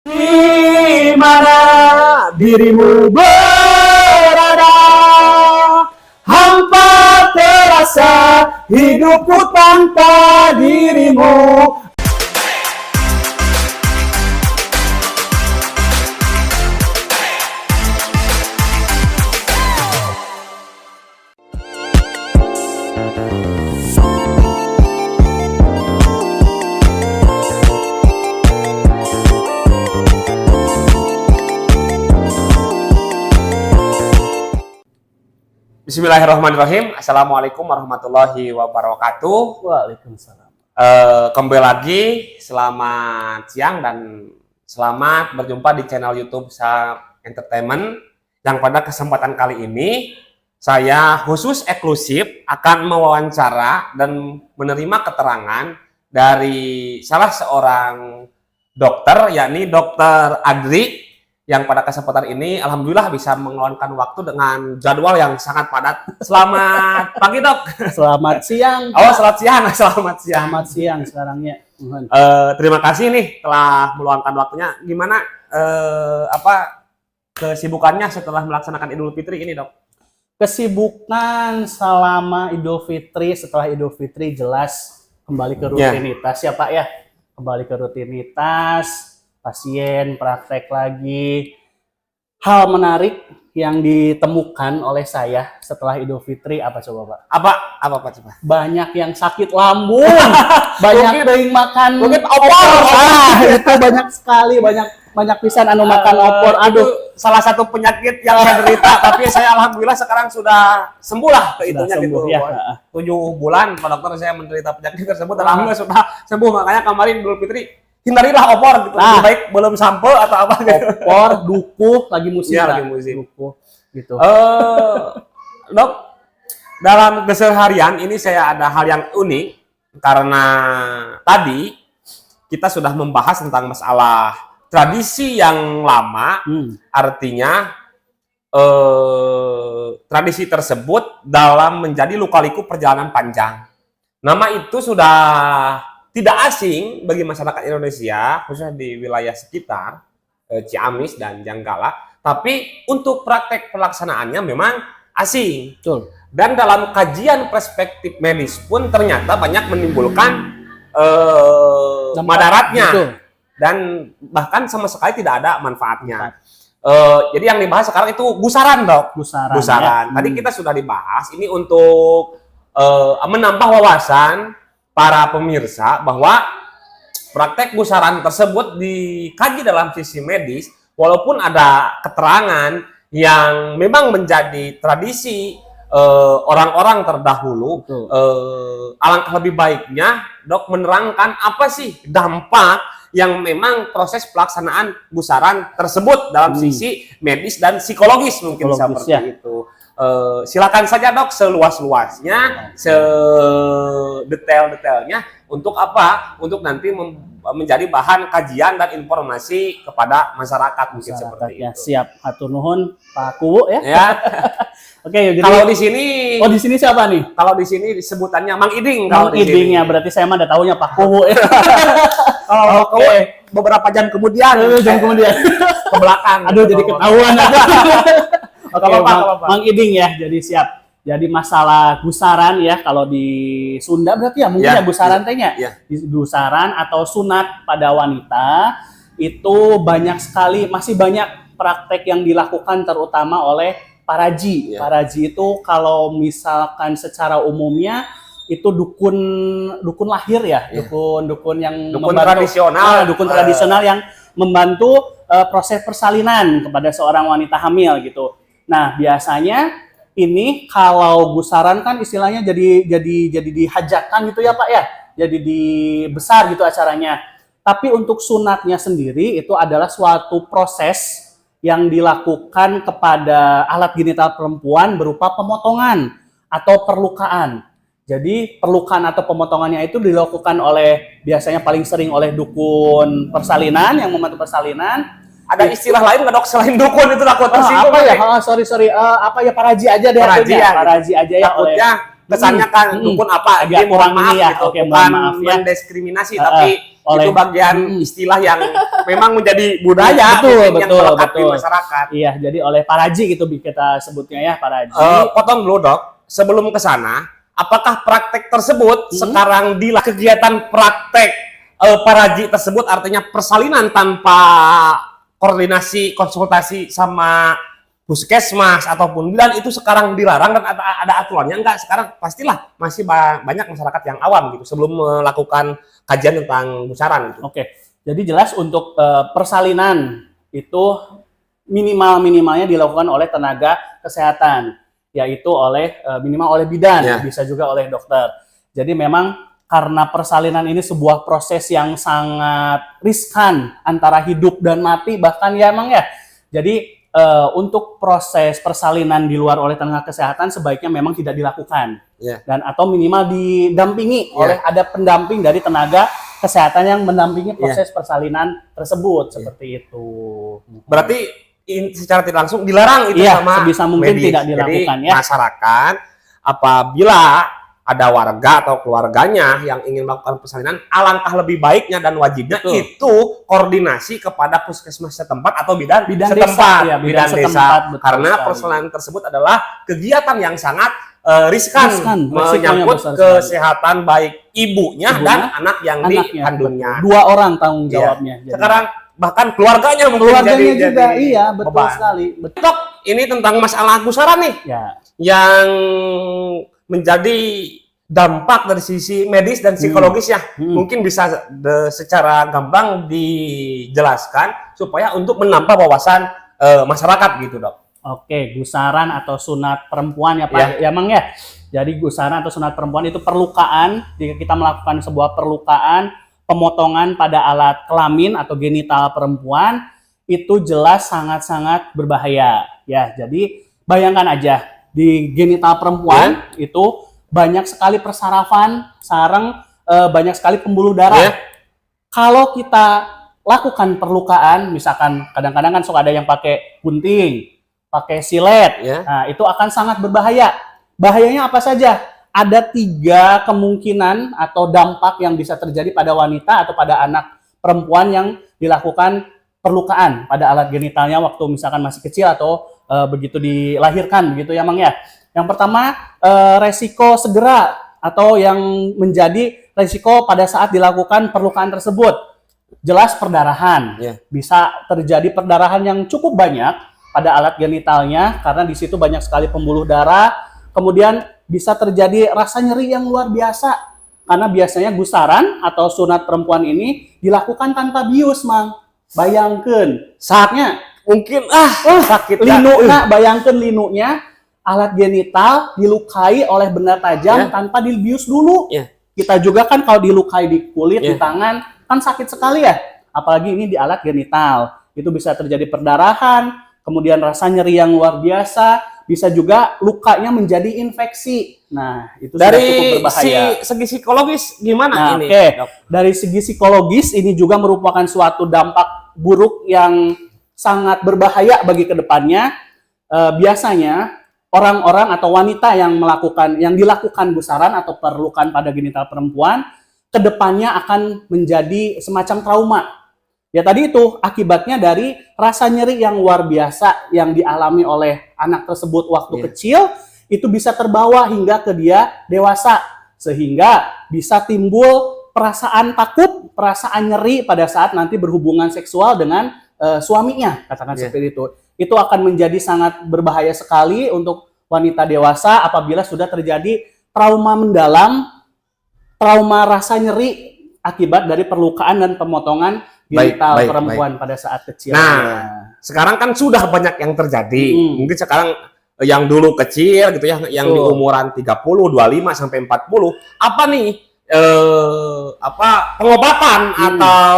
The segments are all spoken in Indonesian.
Di mana dirimu berada, hampa terasa hidupku tanpa dirimu. Bismillahirrahmanirrahim. Assalamualaikum warahmatullahi wabarakatuh. Waalaikumsalam. Kembali lagi, selamat siang dan selamat berjumpa di channel YouTube Sahab Entertainment. Yang pada kesempatan kali ini saya khusus eksklusif akan mewawancara dan menerima keterangan dari salah seorang dokter, yakni Dokter Adri, yang pada kesempatan ini alhamdulillah bisa mengeluangkan waktu dengan jadwal yang sangat padat. Selamat pagi, Dok. Selamat siang. Oh, selamat siang. Selamat siang. Selamat siang sekarangnya. Terima kasih nih telah meluangkan waktunya. Gimana kesibukannya setelah melaksanakan Idul Fitri ini, Dok? Kesibukan selama Idul Fitri, setelah Idul Fitri jelas kembali ke rutinitas ya Pak ya. Kembali ke rutinitas, pasien praktek lagi. Hal menarik yang ditemukan oleh saya setelah Idul Fitri apa coba Pak? Apa Pak coba? Banyak yang sakit lambung, banyak yang makan mungkin opor. Itu banyak sekali, banyak pisan anu makan opor. Aduh, itu salah satu penyakit yang saya derita, tapi saya alhamdulillah sekarang sudah sembuh lah ke itunya gitu. Ya. 7 bulan Pak Dokter saya menderita penyakit tersebut, alhamdulillah sudah sembuh. Makanya kemarin Idul Fitri hindarilah opor gitu. Lebih baik belum sampo atau apa gitu. Opor, dukuh lagi musim. Ya, lagi musim. Dukuh gitu. Dok, dalam keseharian ini saya ada hal yang unik karena tadi kita sudah membahas tentang masalah tradisi yang lama, artinya tradisi tersebut dalam menjadi lika-liku perjalanan panjang. Nama itu sudah tidak asing bagi masyarakat Indonesia, khususnya di wilayah sekitar Ciamis dan Janggala, tapi untuk praktek pelaksanaannya memang asing. Betul. Dan dalam kajian perspektif medis pun ternyata banyak menimbulkan madaratnya. Betul. Dan bahkan sama sekali tidak ada manfaatnya. Jadi yang dibahas sekarang itu gusaran, Dok. Gusaran. Ya. Tadi kita sudah dibahas, ini untuk menambah wawasan para pemirsa bahwa praktek gusaran tersebut dikaji dalam sisi medis, walaupun ada keterangan yang memang menjadi tradisi orang-orang terdahulu. Alangkah lebih baiknya Dok menerangkan apa sih dampak yang memang proses pelaksanaan gusaran tersebut dalam sisi medis dan psikologis mungkin seperti itu. Silakan saja Dok seluas-luasnya, sedetail-detailnya. Untuk apa? Untuk nanti menjadi bahan kajian dan informasi kepada masyarakat mungkin seperti ya. itu. Siap, hatur nuhun Pak Kuwu ya. Oke, jadi kalau di sini, di sini siapa nih? Kalau di sini disebutannya Mang Iding. Mang Iding ya, berarti saya mah udah tahunya Pak Kuwu ya. Kalau Kuwu beberapa jam kemudian, ke belakang. Aduh, jadi ketahuan. Oke, apa. Mang Iding ya, jadi siap. Jadi masalah gusaran ya, kalau di Sunda berarti ya mungkin ya gusaran tehnya. Gusaran atau sunat pada wanita itu banyak sekali, masih banyak praktek yang dilakukan terutama oleh paraji. Paraji itu kalau misalkan secara umumnya itu dukun lahir ya, dukun yang membantu, dukun tradisional yang membantu proses persalinan kepada seorang wanita hamil gitu. Nah, biasanya ini kalau gusaran kan istilahnya jadi dihajatkan gitu ya Pak ya. Jadi dibesar gitu acaranya. Tapi untuk sunatnya sendiri itu adalah suatu proses yang dilakukan kepada alat genital perempuan berupa pemotongan atau perlukaan. Jadi perlukaan atau pemotongannya itu dilakukan oleh biasanya paling sering oleh dukun persalinan yang membantu persalinan. Ada istilah lain nggak Dok selain dukun itu takut tersinggung apa ya? Sorry. Apa ya, paraji aja deh. Paraji aja ya. Takutnya kesannya kan dukun apa, agak ini mohon kurang maaf ini ya. gitu, Oke, bukan mohon maaf ya. mendiskriminasi, tapi oleh itu bagian istilah yang memang menjadi budaya yang melekat di masyarakat. Iya, jadi oleh paraji gitu kita sebutnya ya, paraji. Potong dulu dok, sebelum ke sana, apakah praktek tersebut sekarang kegiatan praktek paraji tersebut artinya persalinan tanpa koordinasi konsultasi sama puskesmas ataupun bidan itu sekarang dilarang dan ada aturannya enggak? Sekarang pastilah masih banyak masyarakat yang awam gitu sebelum melakukan kajian tentang gusaran gitu. Oke. Jadi jelas untuk persalinan itu minimalnya dilakukan oleh tenaga kesehatan, yaitu minimal oleh bidan, bisa juga oleh dokter. Jadi memang karena persalinan ini sebuah proses yang sangat riskan antara hidup dan mati bahkan ya emang ya. Jadi untuk proses persalinan di luar oleh tenaga kesehatan sebaiknya memang tidak dilakukan. Dan atau minimal didampingi oleh ada pendamping dari tenaga kesehatan yang mendampingi proses persalinan tersebut seperti itu. Berarti secara tidak langsung dilarang itu sama sebisa mungkin medis. Tidak dilakukan. Jadi masyarakat apabila ada warga atau keluarganya yang ingin melakukan persalinan, alangkah lebih baiknya dan wajibnya itu koordinasi kepada puskesmas setempat atau bidan setempat, bidan desa. Karena persalinan tersebut adalah kegiatan yang sangat riskan menyangkut kesehatan baik ibunya dan anak yang dikandungnya. Dua orang tanggung jawabnya. Sekarang bahkan keluarganya mungkin juga, iya betul beban. Sekali. Dok, ini tentang masalah gusaran nih, yang menjadi dampak dari sisi medis dan psikologis ya. Mungkin bisa secara gampang dijelaskan supaya untuk menambah wawasan masyarakat gitu dok. Oke, gusaran atau sunat perempuan ya Pak, ya Mang ya. Jadi gusaran atau sunat perempuan itu perlukaan, jika kita melakukan sebuah perlukaan, pemotongan pada alat kelamin atau genital perempuan, itu jelas sangat-sangat berbahaya. Ya, jadi bayangkan aja, di genital perempuan itu banyak sekali persarafan, sarang, banyak sekali pembuluh darah. Kalau kita lakukan perlukaan, misalkan kadang-kadang kan suka ada yang pakai gunting, pakai silet, nah itu akan sangat berbahaya. Bahayanya apa saja? Ada 3 kemungkinan atau dampak yang bisa terjadi pada wanita atau pada anak perempuan yang dilakukan perlukaan pada alat genitalnya waktu misalkan masih kecil atau begitu dilahirkan, begitu ya Mang ya. Yang pertama, resiko segera atau yang menjadi resiko pada saat dilakukan perlukaan tersebut. Jelas perdarahan. Bisa terjadi perdarahan yang cukup banyak pada alat genitalnya karena di situ banyak sekali pembuluh darah. Kemudian bisa terjadi rasa nyeri yang luar biasa karena biasanya gusaran atau sunat perempuan ini dilakukan tanpa bius, Mang. Bayangkan saatnya mungkin sakit linuknya, bayangkan linuknya alat genital dilukai oleh benda tajam tanpa dibius dulu. Kita juga kan kalau dilukai di kulit, di tangan kan sakit sekali ya. Apalagi ini di alat genital. Itu bisa terjadi perdarahan, kemudian rasa nyeri yang luar biasa, bisa juga lukanya menjadi infeksi. Nah, itu dari cukup berbahaya. Segi psikologis gimana ini? Dari segi psikologis ini juga merupakan suatu dampak buruk yang sangat berbahaya bagi kedepannya. Biasanya orang-orang atau wanita yang dilakukan gusaran atau perlukaan pada genital perempuan, kedepannya akan menjadi semacam trauma. Ya tadi itu akibatnya dari rasa nyeri yang luar biasa yang dialami oleh anak tersebut waktu kecil, itu bisa terbawa hingga ke dia dewasa. Sehingga bisa timbul perasaan takut, perasaan nyeri pada saat nanti berhubungan seksual dengan suaminya, katakan seperti itu. Itu akan menjadi sangat berbahaya sekali untuk wanita dewasa apabila sudah terjadi trauma mendalam, trauma rasa nyeri akibat dari perlukaan dan pemotongan genital perempuan pada saat kecil. Nah, sekarang kan sudah banyak yang terjadi. Mungkin sekarang yang dulu kecil gitu ya, yang di umuran 30, 25 sampai 40, apa nih pengobatan atau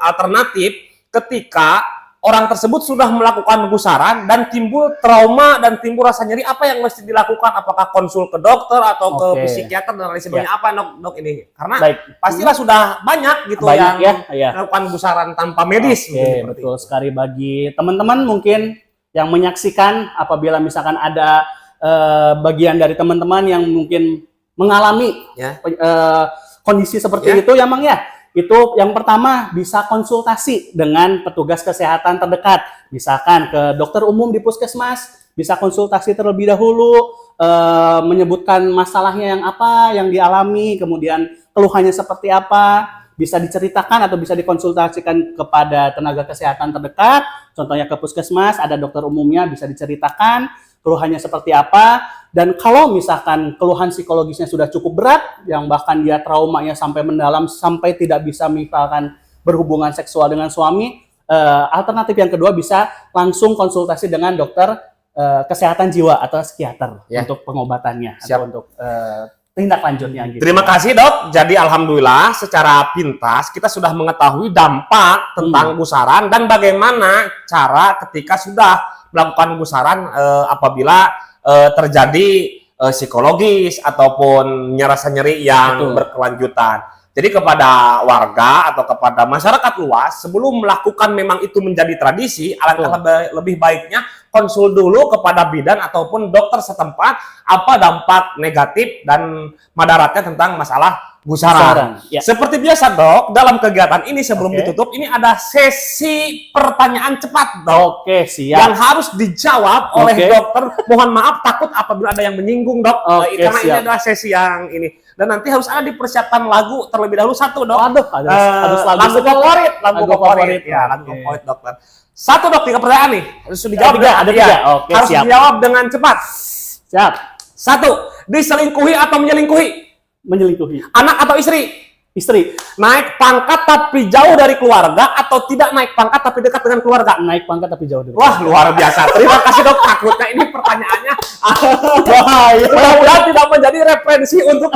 alternatif ketika orang tersebut sudah melakukan gusaran dan timbul trauma dan timbul rasa nyeri, apa yang mesti dilakukan? Apakah konsul ke dokter atau ke psikiater dan lain sebagainya? Apa dok ini? Karena pastilah sudah banyak gitu yang melakukan gusaran tanpa medis. Betul sekali. Bagi teman-teman mungkin yang menyaksikan apabila misalkan ada bagian dari teman-teman yang mungkin mengalami kondisi seperti itu ya Mang ya. Itu yang pertama bisa konsultasi dengan petugas kesehatan terdekat. Misalkan ke dokter umum di puskesmas, bisa konsultasi terlebih dahulu, menyebutkan masalahnya yang apa yang dialami, kemudian keluhannya seperti apa, bisa diceritakan atau bisa dikonsultasikan kepada tenaga kesehatan terdekat. Contohnya ke puskesmas, ada dokter umumnya, bisa diceritakan keluhannya seperti apa. Dan kalau misalkan keluhan psikologisnya sudah cukup berat, yang bahkan dia traumanya sampai mendalam, sampai tidak bisa misalkan berhubungan seksual dengan suami, alternatif yang kedua bisa langsung konsultasi dengan dokter kesehatan jiwa atau psikiater untuk pengobatannya. Siap. Atau untuk tindak lanjutnya. Gitu. Terima kasih dok. Jadi alhamdulillah secara pintas kita sudah mengetahui dampak tentang gusaran dan bagaimana cara ketika sudah melakukan gusaran apabila terjadi psikologis ataupun rasa nyeri yang berkelanjutan. Jadi kepada warga atau kepada masyarakat luas, sebelum melakukan memang itu menjadi tradisi, alangkah lebih baiknya konsul dulu kepada bidan ataupun dokter setempat apa dampak negatif dan madaratnya tentang masalah gusaran. Ya. Seperti biasa dok, dalam kegiatan ini sebelum ditutup, ini ada sesi pertanyaan cepat dok. Oke, siap. Yang harus dijawab oleh dokter. Mohon maaf takut apabila ada yang menyinggung dok. Karena ini adalah sesi yang ini. Dan nanti harus ada dipersiapkan lagu terlebih dahulu satu dok. Aduh, harus lagu favorit. Lagu favorit. Ya, lagu favorit dokter. Satu dok, 3 pertanyaan nih. Harus dijawab. Ada 3. Oke, harus siap. dijawab dengan cepat. Siap. 1. Diselingkuhi atau menyelingkuhi? Menyelingkuhi. Anak atau istri? Istri. Naik pangkat tapi jauh dari keluarga atau tidak naik pangkat tapi dekat dengan keluarga? Naik pangkat tapi jauh dari keluarga. Wah, luar biasa. Terima kasih dok. Takutnya ini pertanyaannya bahaya. Mudah-mudahan tidak menjadi referensi untuk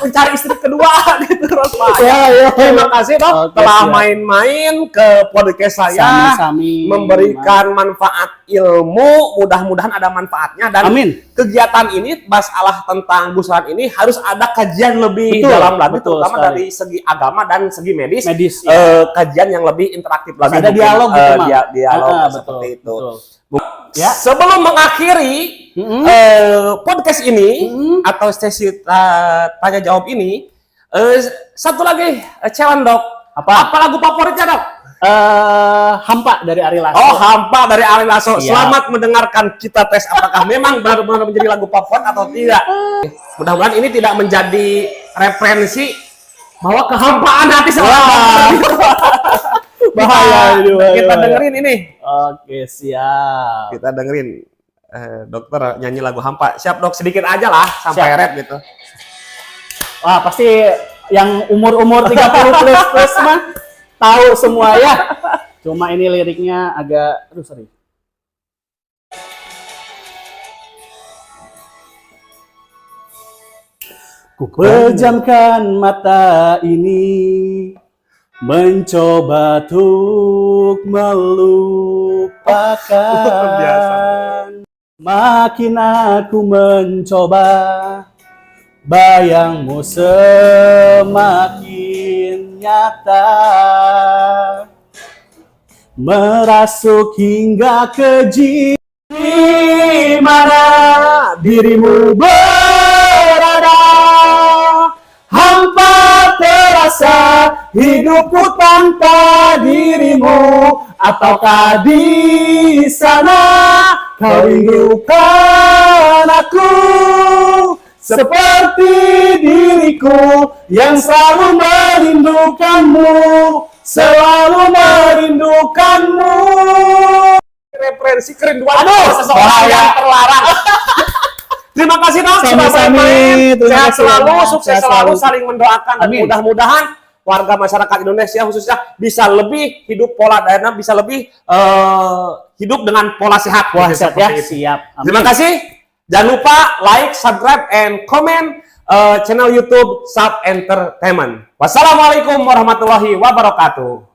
mencari istri kedua gitu terus Pak. Terima kasih dok telah main-main ke podcast saya. Sami-sami memberikan manfaat ilmu. Mudah-mudahan ada manfaatnya dan kegiatan ini masalah tentang gusaran ini harus ada kajian lebih dalam lagi terutama dari segi agama dan segi medis kajian yang lebih interaktif lagi. Ada dialog gitu, dialog seperti itu. Ya. Sebelum mengakhiri podcast ini atau sesi tanya jawab ini, satu lagi challenge dok. Apa lagu favoritnya dok? Hampa dari Ari Lasso. Oh, Hampa dari Ari Lasso. Selamat mendengarkan, kita tes apakah memang benar-benar menjadi lagu favorit atau tidak. Mudah-mudahan ini tidak menjadi referensi bahwa kehampaan hati seorang bahaya. Kita dengerin ini. Oke, siap. Kita dengerin dokter nyanyi lagu Hampa. Siap dok, sedikit aja lah sampai rap gitu. Wah, pasti yang umur-umur 30 plus mah tahu semua ya. Cuma ini liriknya agak sorry. Ku pejamkan mata ini, mencoba untuk melupakan. Makin aku mencoba, bayangmu semakin nyata, merasuk hingga ke jiwa. Di mana dirimu berada, hampa terasa hidupku tanpa dirimu. Ataukah di sana kau rindukan aku seperti diriku yang selalu merindukanmu, selalu merindukanmu. Referensi kerinduan seseorang yang terlarang. Terima kasih dok sudah main-main. Sehat selalu, sukses selalu, saling mendoakan dan mudah-mudahan warga masyarakat Indonesia khususnya bisa lebih hidup pola dana, bisa lebih hidup dengan pola sehat. Wah, sehat ya, siap. Amin. Terima kasih. Jangan lupa like, subscribe, and comment channel YouTube Sub Entertainment. Wassalamualaikum warahmatullahi wabarakatuh.